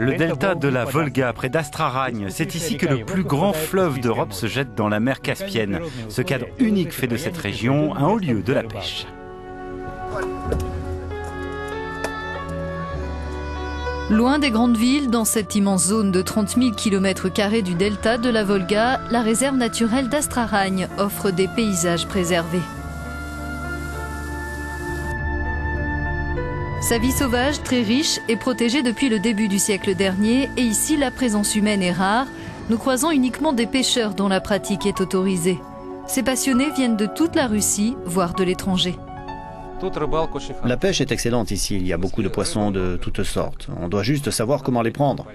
Le delta de la Volga, près d'Astraragne, c'est ici que le plus grand fleuve d'Europe se jette dans la mer Caspienne. Ce cadre unique fait de cette région un haut lieu de la pêche. Loin des grandes villes, dans cette immense zone de 30 000 km² du delta de la Volga, la réserve naturelle d'Astraragne offre des paysages préservés. Sa vie sauvage, très riche, est protégée depuis le début du siècle dernier et ici la présence humaine est rare. Nous croisons uniquement des pêcheurs dont la pratique est autorisée. Ces passionnés viennent de toute la Russie, voire de l'étranger. La pêche est excellente ici, il y a beaucoup de poissons de toutes sortes. On doit juste savoir comment les prendre.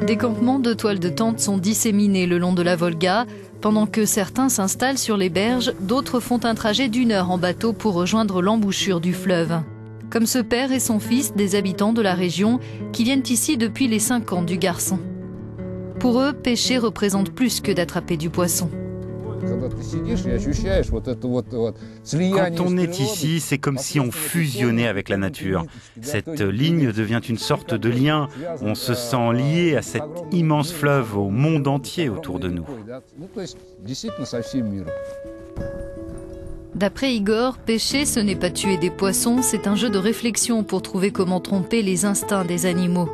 Des campements de toiles de tente sont disséminés le long de la Volga. Pendant que certains s'installent sur les berges, d'autres font un trajet d'1 heure en bateau pour rejoindre l'embouchure du fleuve. Comme ce père et son fils, des habitants de la région, qui viennent ici depuis les 5 ans du garçon. Pour eux, pêcher représente plus que d'attraper du poisson. Quand on est ici, c'est comme si on fusionnait avec la nature. Cette ligne devient une sorte de lien. On se sent lié à cet immense fleuve, au monde entier autour de nous. D'après Igor, pêcher, ce n'est pas tuer des poissons, c'est un jeu de réflexion pour trouver comment tromper les instincts des animaux.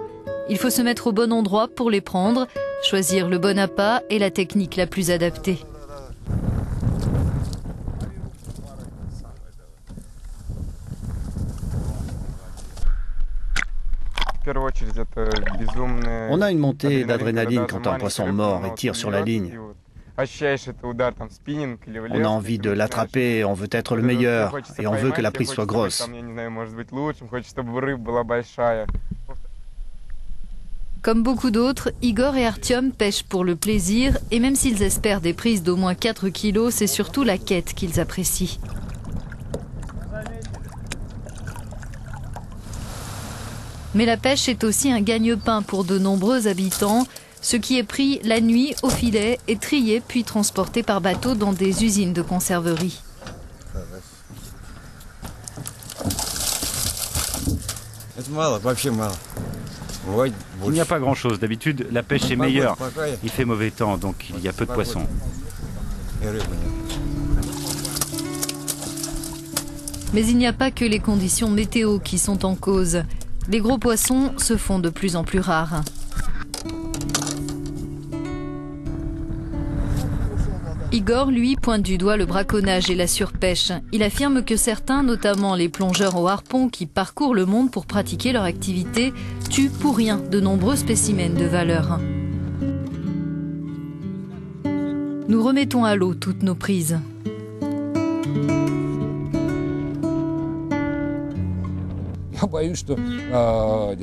Il faut se mettre au bon endroit pour les prendre, choisir le bon appât et la technique la plus adaptée. On a une montée d'adrénaline quand un poisson mord et tire sur la ligne. On a envie de l'attraper, on veut être le meilleur et on veut que la prise soit grosse. Comme beaucoup d'autres, Igor et Artyom pêchent pour le plaisir et même s'ils espèrent des prises d'au moins 4 kilos, c'est surtout la quête qu'ils apprécient. Mais la pêche est aussi un gagne-pain pour de nombreux habitants. Ce qui est pris la nuit au filet est trié puis transporté par bateau dans des usines de conserverie. Il n'y a pas grand-chose. D'habitude, la pêche est meilleure. Il fait mauvais temps, donc il y a peu de poissons. Mais il n'y a pas que les conditions météo qui sont en cause. Les gros poissons se font de plus en plus rares. Igor, lui, pointe du doigt le braconnage et la surpêche. Il affirme que certains, notamment les plongeurs au harpon qui parcourent le monde pour pratiquer leur activité, tuent pour rien de nombreux spécimens de valeur. Nous remettons à l'eau toutes nos prises.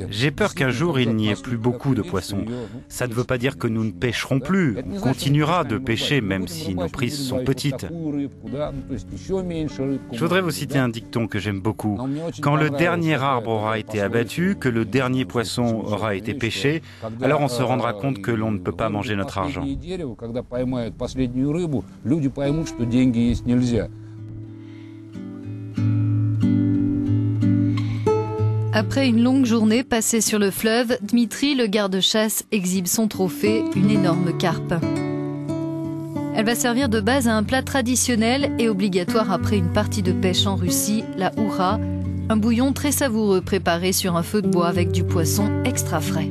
J'ai peur qu'un jour il n'y ait plus beaucoup de poissons. Ça ne veut pas dire que nous ne pêcherons plus. On continuera de pêcher même si nos prises sont petites. Je voudrais vous citer un dicton que j'aime beaucoup. Quand le dernier arbre aura été abattu, que le dernier poisson aura été pêché, alors on se rendra compte que l'on ne peut pas manger notre argent. Après une longue journée passée sur le fleuve, Dmitri, le garde-chasse, exhibe son trophée, une énorme carpe. Elle va servir de base à un plat traditionnel et obligatoire après une partie de pêche en Russie, la oura, un bouillon très savoureux préparé sur un feu de bois avec du poisson extra frais.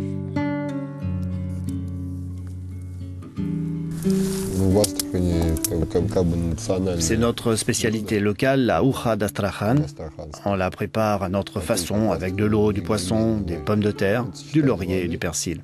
C'est notre spécialité locale, la oura d'Astrakhan. On la prépare à notre façon avec de l'eau, du poisson, des pommes de terre, du laurier et du persil.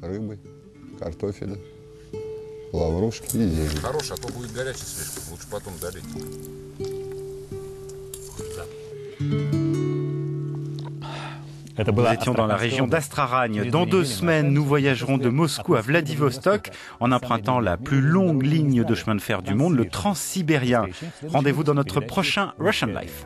Nous étions dans la région d'Astraragne. Dans 2 semaines, nous voyagerons de Moscou à Vladivostok en empruntant la plus longue ligne de chemin de fer du monde, le Transsibérien. Rendez-vous dans notre prochain Russian Life.